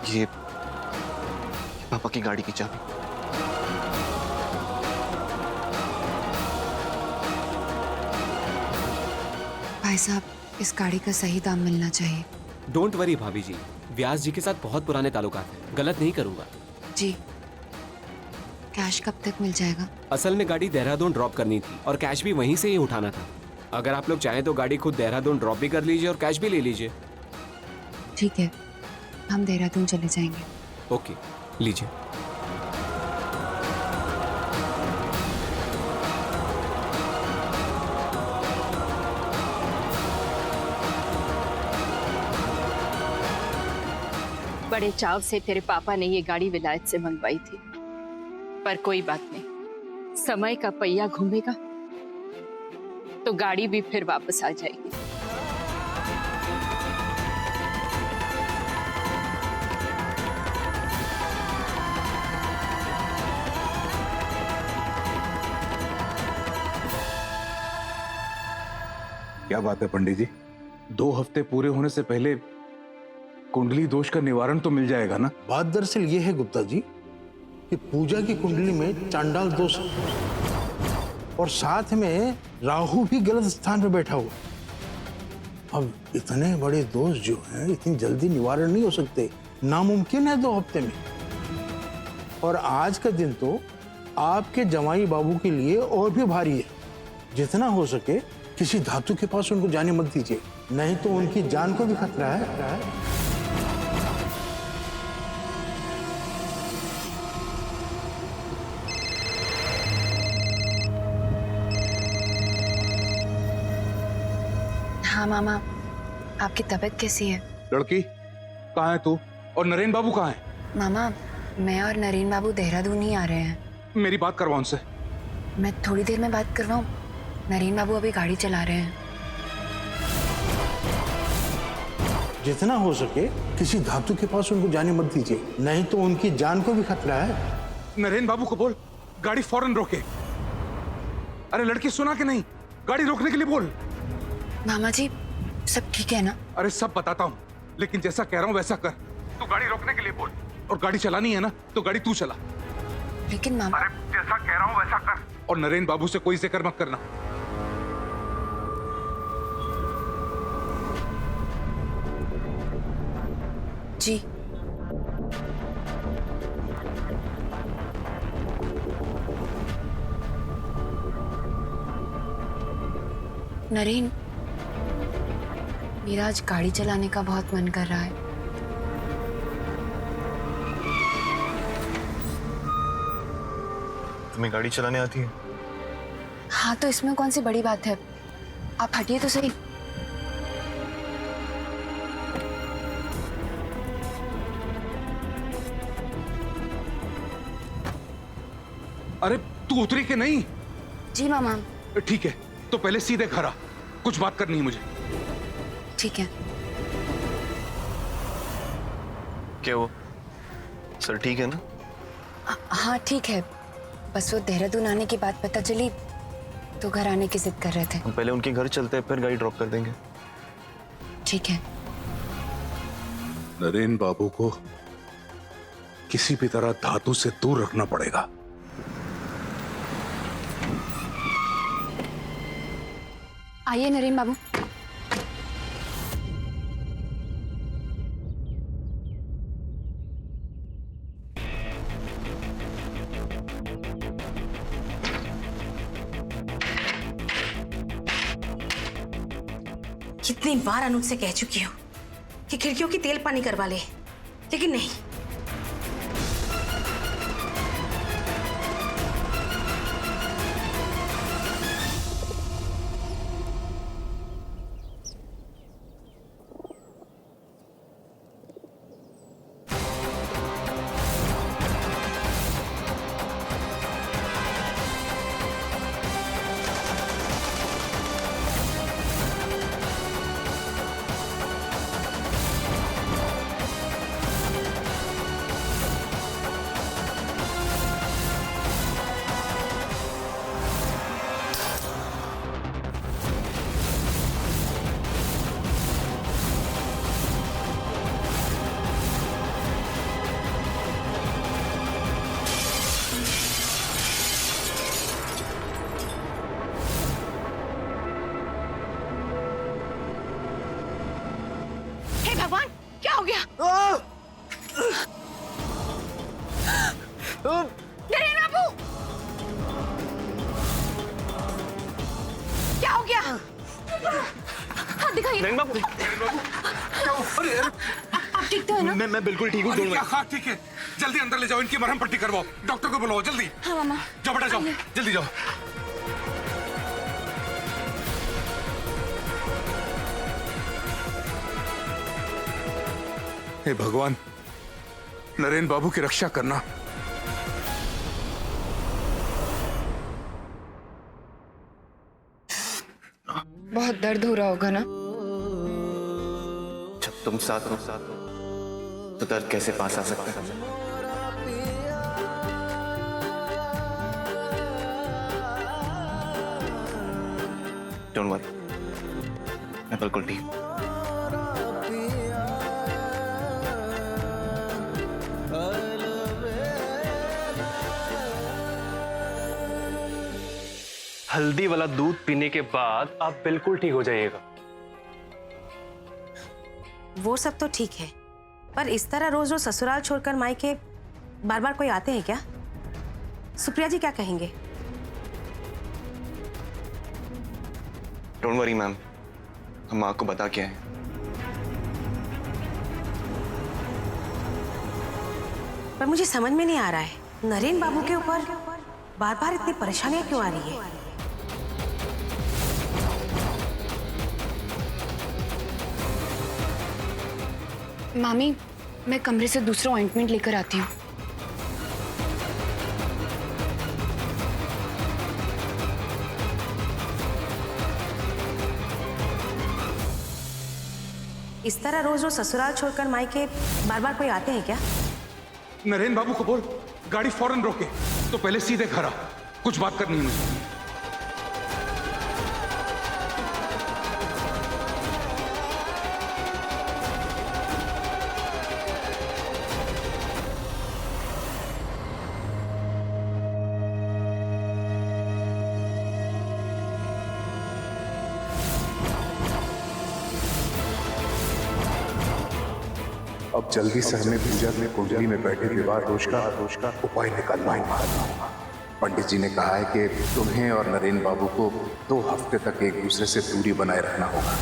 ये पापा की गाड़ी की चाबी। भाई साहब, इस गाड़ी का सही दाम मिलना चाहिए। डोंट वरी भाभी जी, व्यास जी के साथ बहुत पुराने ताल्लुकात हैं, गलत नहीं करूंगा। जी, कैश कब तक मिल जाएगा? असल में गाड़ी देहरादून ड्रॉप करनी थी और कैश भी वहीं से ही उठाना था। अगर आप लोग चाहें तो गाड़ी खुद देहरादून ड्रॉप भी कर लीजिए और कैश भी ले लीजिए। ठीक है, हम देहरादून चले जाएंगे। ओके, लीजिए। बड़े चाव से तेरे पापा ने ये गाड़ी विलायत से मंगवाई थी, पर कोई बात नहीं, समय का पहिया घूमेगा तो गाड़ी भी फिर वापस आ जाएगी। क्या बात है पंडित जी, 2 हफ्ते पूरे होने से पहले कुंडली दोष का निवारण तो मिल जाएगा ना? बात दरअसल ये है गुप्ता जी कि पूजा की कुंडली में चांडाल दोष है और साथ में राहु भी गलत स्थान पर बैठा हुआ। अब इतने बड़े दोष जो हैं इतनी जल्दी निवारण नहीं हो सकते, नामुमकिन है 2 हफ्ते में। और आज का दिन तो आपके जमाई बाबू के लिए और भी भारी है। जितना हो सके किसी धातु के पास उनको जाने मत दीजिए, नहीं तो उनकी जान को भी खतरा है। हाँ मामा, आपकी तबीयत कैसी है? लड़की कहाँ है तू और नरेन बाबू कहाँ है? मामा, मैं और नरेन बाबू देहरादून ही आ रहे हैं। मेरी बात करवा उनसे। मैं थोड़ी देर में बात करवाऊँ? नरेन बाबू अभी गाड़ी चला रहे हैं। जितना हो सके किसी धातु के पास उनको जाने मत दीजिए, नहीं तो उनकी जान को भी खतरा है। नरेन बाबू को बोल गाड़ी फौरन रोके। अरे लड़की सुना कि नहीं, गाड़ी रोकने के लिए बोल। मामा जी, सब ठीक है ना? अरे सब बताता हूँ, लेकिन जैसा कह रहा हूँ वैसा कर। तू गाड़ी रोकने के लिए बोल, और गाड़ी चलानी है ना तो गाड़ी तू चला। लेकिन मामा, अरे जैसा कह रहा हूँ वैसा कर, और नरेन बाबू से कोई जिक्र मत करना। जी। नरेन, मेरा आज गाड़ी चलाने का बहुत मन कर रहा है। तुम्हें गाड़ी चलाने आती है? हाँ, तो इसमें कौन सी बड़ी बात है? आप हटिए तो सही। अरे तू उतरी के नहीं? जी मामा। ठीक है, तो पहले सीधे खड़ा, कुछ बात करनी है मुझे। ठीक है। क्या वो सर ठीक है ना? हाँ ठीक है, बस वो देहरादून आने की बात पता चली तो घर आने की जिद कर रहे थे। हम पहले उनके घर चलते हैं, फिर गाड़ी ड्रॉप कर देंगे। ठीक है। नरेन बाबू को किसी भी तरह धातु से दूर रखना पड़ेगा। आइए नरेन बाबू। कितनी बार अनुज से कह चुकी हूँ कि खिड़कियों की तेल पानी करवा ले, लेकिन नहीं। नरेन बाबू, क्या हो गया? हाथ दिखाइए। नरेन बाबू, आप ठीक तो है ना? मैं बिल्कुल ठीक हूँ। Don't worry. हाँ ठीक है, जल्दी अंदर ले जाओ, इनकी मरहम पट्टी करवाओ, डॉक्टर को बुलाओ जल्दी। हाँ मामा। जाओ बेटा जाओ, जल्दी जाओ। हे भगवान, नरेन बाबू की रक्षा करना। बहुत दर्द हो रहा होगा ना? जब तुम साथ हो तो दर्द कैसे पास आ सकता है? डोंट वरी, मैं बिल्कुल ठीक हूँ। हल्दी वाला दूध पीने के बाद आप बिल्कुल ठीक हो जाइएगा। वो सब तो ठीक है, पर इस तरह रोज रोज ससुराल छोड़कर मायके बार बार कोई आते हैं क्या? सुप्रिया जी क्या कहेंगे? डोंट वरी मैम, हम माँ को बता के आए। पर मुझे समझ में नहीं आ रहा है, नरेन बाबू के ऊपर बार बार इतनी परेशानियां क्यों आ रही है? मामी, मैं कमरे से दूसरा ऑइंटमेंट लेकर आती हूँ। इस तरह रोज रोज ससुराल छोड़कर मायके बार बार कोई आते हैं क्या? नरेन बाबू को बोल गाड़ी फौरन रोके, तो पहले सीधे घर आ, कुछ बात करनी है मुझे। अब जल्दी से हमें पूजा में कुंडली में बैठे विवाह दोष का उपाय निकालना होगा। पंडित जी ने कहा है कि तुम्हें और नरेन बाबू को 2 हफ्ते तक एक दूसरे से दूरी बनाए रखना होगा।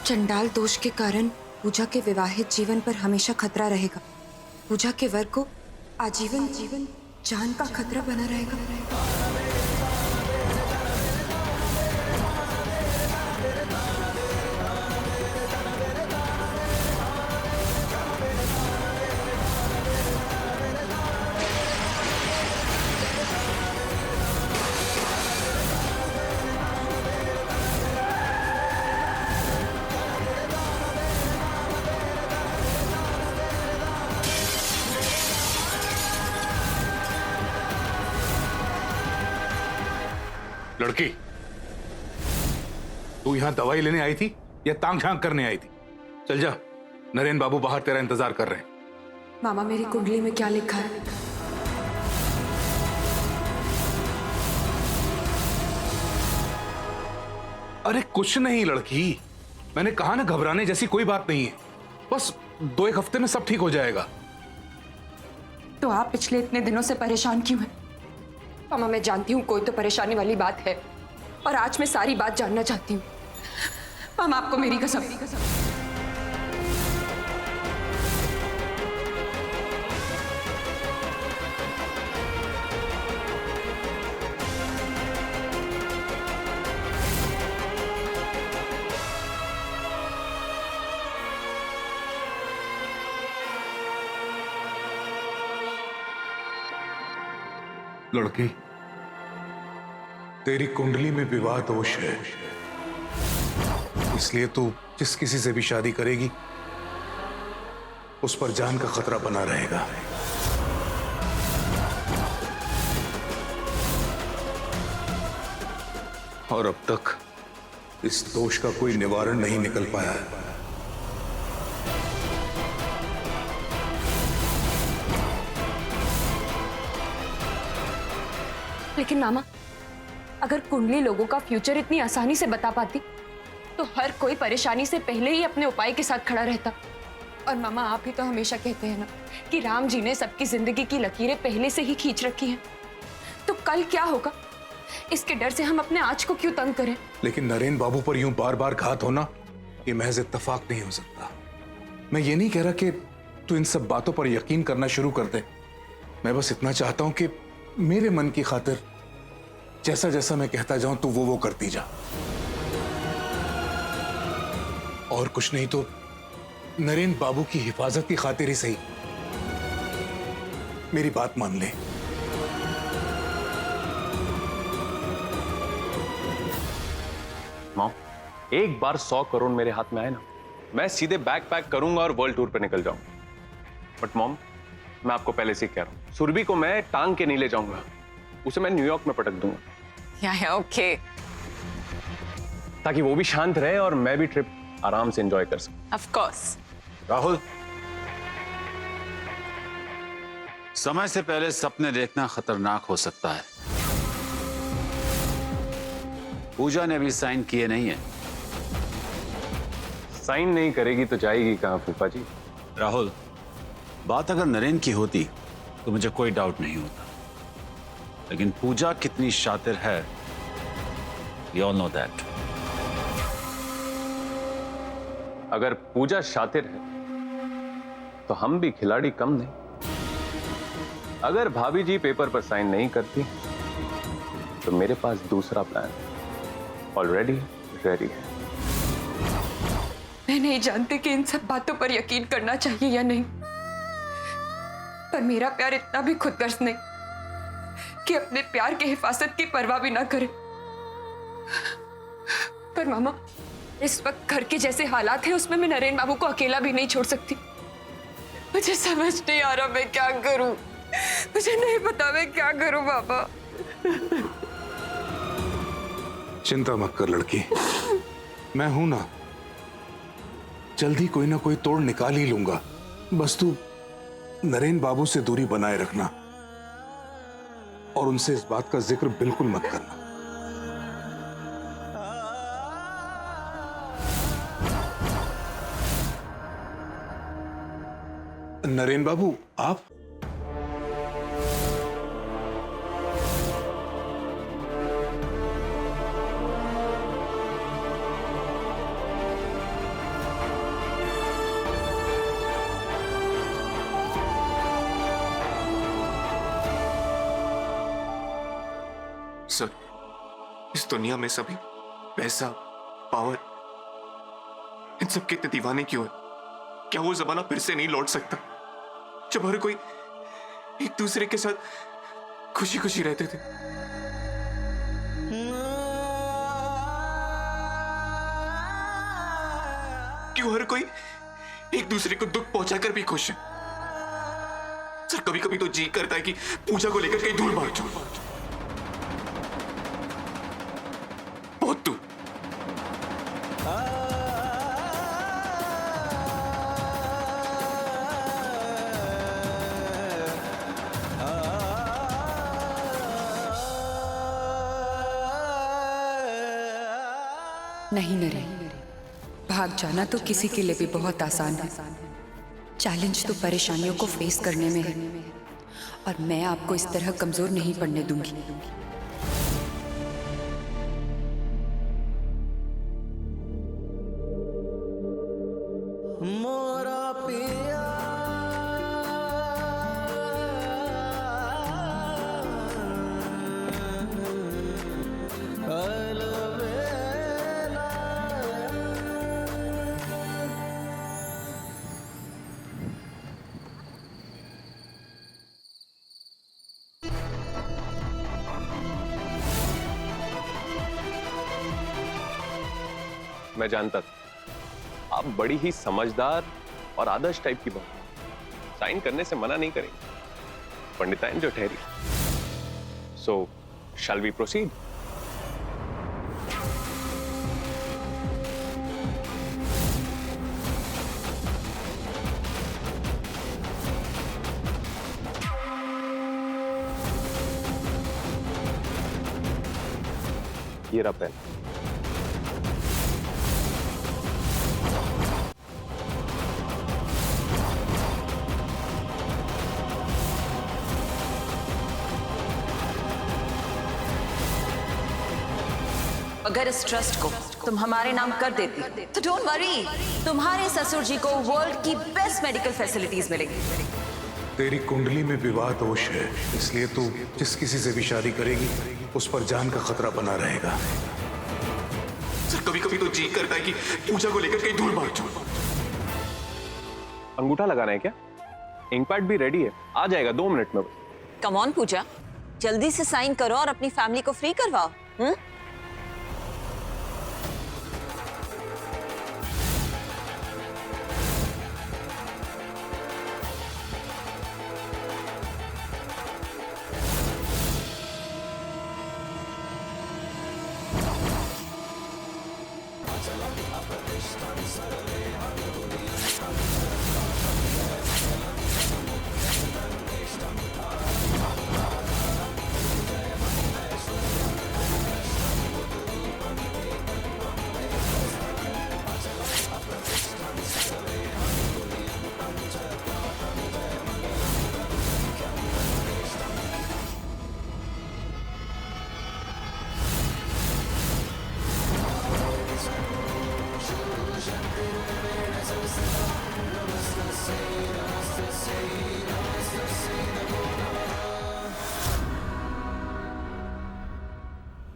चंडाल दोष के कारण पूजा के विवाहित जीवन पर हमेशा खतरा रहेगा। पूजा के वर को आजीवन जान का खतरा बना रहेगा। लड़की, तू यहां दवाई लेने आई थी या तांग झांक करने आई थी? चल जा, नरेन बाबू बाहर तेरा इंतजार कर रहे हैं। मामा, मेरी कुंडली में क्या लिखा है? अरे कुछ नहीं लड़की, मैंने कहा ना घबराने जैसी कोई बात नहीं है, बस 2-1 हफ्ते में सब ठीक हो जाएगा। तो आप पिछले इतने दिनों से परेशान क्यों हैं? मामा, मैं जानती हूँ कोई तो परेशानी वाली बात है, और आज मैं सारी बात जानना चाहती हूँ। मामा, आपको मेरी कसम। लड़की, तेरी कुंडली में विवाह दोष है, इसलिए तू जिस किसी से भी शादी करेगी उस पर जान का खतरा बना रहेगा। और अब तक इस दोष का कोई निवारण नहीं निकल पाया है। लेकिन मामा, अगर कुंडली लोगों का फ्यूचर इतनी आसानी से बता पाती तो हर कोई परेशानी से पहले ही अपने उपाय के साथ खड़ा रहता। और मामा, आप ही तो हमेशा कहते हैं ना कि राम जी ने सबकी जिंदगी की लकीरें पहले से ही खींच रखी हैं। तो कल क्या होगा, इसके डर से हम अपने आज को क्यों तंग करें? लेकिन नरेन बाबू पर यूं बार बार घात होना ये महज इत्तेफाक नहीं हो सकता। मैं ये नहीं कह रहा कि तू इन सब बातों पर यकीन करना शुरू कर दे। मैं बस इतना चाहता हूं कि मेरे मन की खातिर जैसा जैसा मैं कहता जाऊं तू वो करती जा। और कुछ नहीं तो नरेन बाबू की हिफाजत की खातिर ही सही मेरी बात मान ले। मॉम, एक बार 100 करोड़ मेरे हाथ में आए ना, मैं सीधे बैग पैक करूंगा और वर्ल्ड टूर पे निकल जाऊंगा। बट मॉम, मैं आपको पहले से ही कह रहा हूं, सुरभि को मैं टांग के नहीं ले जाऊंगा, उसे मैं न्यूयॉर्क में पटक दूंगा। या ओके। ताकि वो भी शांत रहे और मैं भी ट्रिप आराम से एंजॉय कर सकूं। Of course. राहुल, समय से पहले सपने देखना खतरनाक हो सकता है। पूजा ने अभी साइन किए नहीं है। साइन नहीं करेगी तो जाएगी कहां फूफा जी? राहुल, बात अगर नरेन की होती तो मुझे कोई डाउट नहीं होता, लेकिन पूजा कितनी शातिर है, वी ऑल नो दैट। अगर पूजा शातिर है तो हम भी खिलाड़ी कम नहीं। अगर भाभी जी पेपर पर साइन नहीं करती तो मेरे पास दूसरा प्लान ऑलरेडी रेडी है। मैं नहीं जानती कि इन सब बातों पर यकीन करना चाहिए या नहीं, पर मेरा प्यार इतना भी खुदगर्ज नहीं कि अपने प्यार की हिफाजत की परवाह भी ना करे। पर मामा, इस वक्त घर के जैसे हालात हैं, उसमें मैं नरेन बाबू को अकेला भी नहीं छोड़ सकती। मुझे समझ नहीं आ रहा मैं क्या करूं। मुझे नहीं पता मैं क्या करूं बाबा। चिंता मत कर लड़की, मैं हूं ना, जल्दी कोई ना कोई तोड़ निकाल ही लूंगा। बस तू नरेन बाबू से दूरी बनाए रखना और उनसे इस बात का जिक्र बिल्कुल मत करना। नरेन बाबू, आप? सर, इस दुनिया में सभी पैसा, पावर, इन सब के इतने दीवाने क्यों है? क्या वो जमाना फिर से नहीं लौट सकता जब हर कोई एक दूसरे के साथ खुशी खुशी रहते थे? क्यों हर कोई एक दूसरे को दुख पहुंचाकर भी खुश है? सर, कभी कभी तो जी करता है कि पूजा को लेकर कहीं दूर भाग जाऊं, बहुत दूर। नहीं नरेन, भाग जाना तो किसी के लिए भी बहुत आसान है। चैलेंज तो परेशानियों को फेस करने में है, और मैं आपको इस तरह कमजोर नहीं पड़ने दूंगी। मैं जानता था आप बड़ी ही समझदार और आदर्श टाइप की बात, साइन करने से मना नहीं करेंगे। पंडिताइन जो ठहरी। सो शैल वी प्रोसीड? ये रहा पेन। अगर इस ट्रस्ट को तुम हमारे नाम कर देती तो डोंट वरी, तुम्हारे ससुर जी को वर्ल्ड की बेस्ट मेडिकल फैसिलिटीज मिलेगी। तेरी कुंडली में विवाह दोष है, इसलिए तू जिस किसी से भी शादी करेगी उस पर जान का खतरा बना रहेगा। सर कभी कभी तो जी करता है कि पूजा को लेकर कहीं दूर भाग जाऊं। अंगूठा लगाना है क्या? इंक पैड भी रेडी है, आ जाएगा 2 मिनट में। कम ऑन पूजा, जल्दी से साइन करो और अपनी फैमिली को फ्री करवाओ।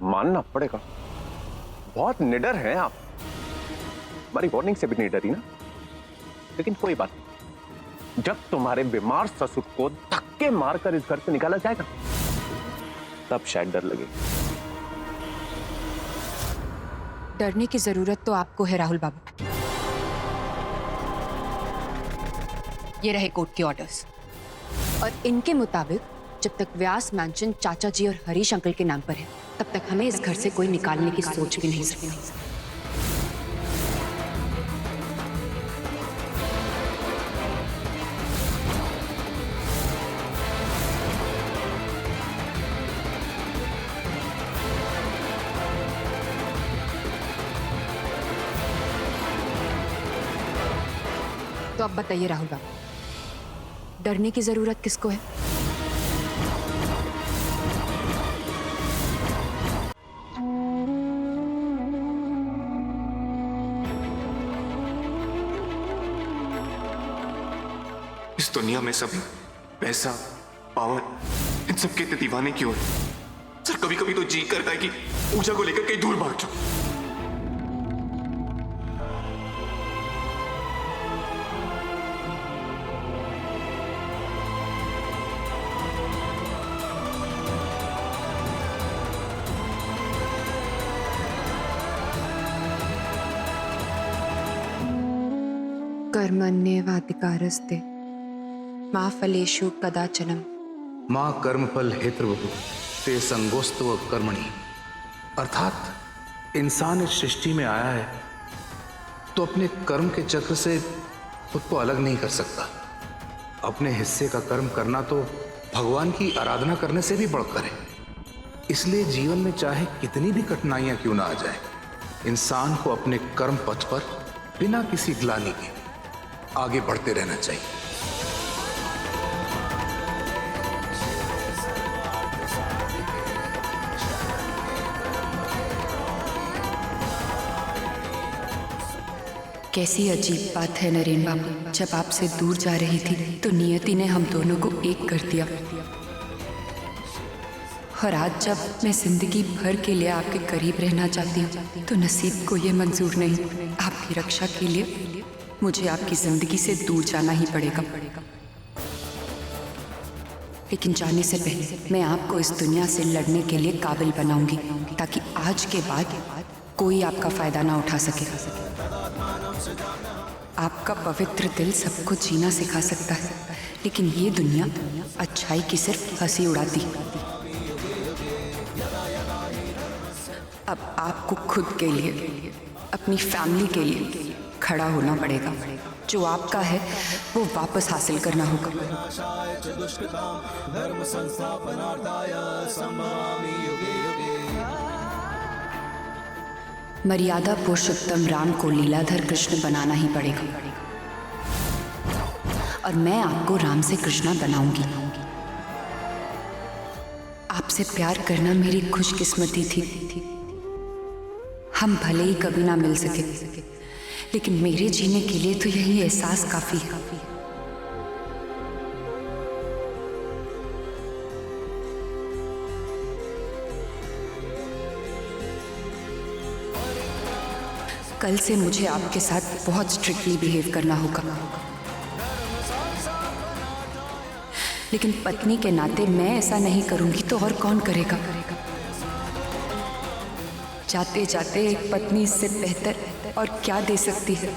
मानना पड़ेगा, बहुत निडर हैं आप। हमारी वार्निंग से भी नहीं डरी ना। लेकिन कोई बात नहीं, जब तुम्हारे बीमार ससुर को धक्के मारकर इस घर से निकाला जाएगा तब शायद डर लगे। डरने की जरूरत तो आपको है राहुल बाबू। ये रहे कोर्ट के ऑर्डर्स और इनके मुताबिक जब तक व्यास मैंशन चाचा जी और हरीश अंकल के नाम पर है तब तक हमें इस घर से कोई निकालने की सोच भी नहीं सकती। तो अब बताइए राहुल बाबू, डरने की जरूरत किसको है? इस दुनिया में सभी पैसा, पावर, इन सब के दीवाने क्यों हैं? सर कभी कभी तो जी करता है कि पूजा को लेकर कहीं दूर भाग जाऊं। कर्मण्येवाधिकारस्ते मा फलेषु कदाचनम। माँ कर्मफल हेतुर्वभु ते संगोस्तव कर्मणि। अर्थात इंसान इस सृष्टि में आया है तो अपने कर्म के चक्र से खुद को अलग नहीं कर सकता। अपने हिस्से का कर्म करना तो भगवान की आराधना करने से भी बढ़कर है। इसलिए जीवन में चाहे कितनी भी कठिनाइयां क्यों ना आ जाए, इंसान को अपने कर्म पथ पर बिना किसी ग्लानि के आगे बढ़ते रहना चाहिए। कैसी अजीब बात है नरेन बाबू, जब आपसे दूर जा रही थी तो नियति ने हम दोनों को एक कर दिया और आज जब मैं जिंदगी भर के लिए आपके करीब रहना चाहती हूँ तो नसीब को ये मंजूर नहीं। आपकी रक्षा के लिए मुझे आपकी जिंदगी से दूर जाना ही पड़ेगा। लेकिन जाने से पहले मैं आपको इस दुनिया से लड़ने के लिए काबिल बनाऊंगी ताकि आज के बाद कोई आपका फायदा ना उठा सके। आपका पवित्र दिल सबको जीना सिखा सकता है, लेकिन ये दुनिया अच्छाई की सिर्फ हंसी उड़ाती। अब आपको खुद के लिए, अपनी फैमिली के लिए खड़ा होना पड़ेगा। जो आपका है वो वापस हासिल करना होगा। मर्यादा पुरुषोत्तम राम को लीलाधर कृष्ण बनाना ही पड़ेगा, और मैं आपको राम से कृष्णा बनाऊंगी। आपसे प्यार करना मेरी खुशकिस्मती थी। हम भले ही कभी ना मिल सके, लेकिन मेरे जीने के लिए तो यही एहसास काफी है। कल से मुझे आपके साथ बहुत स्ट्रिक्टली बिहेव करना होगा, लेकिन पत्नी के नाते मैं ऐसा नहीं करूंगी तो और कौन करेगा। जाते जाते एक पत्नी इससे बेहतर और क्या दे सकती है।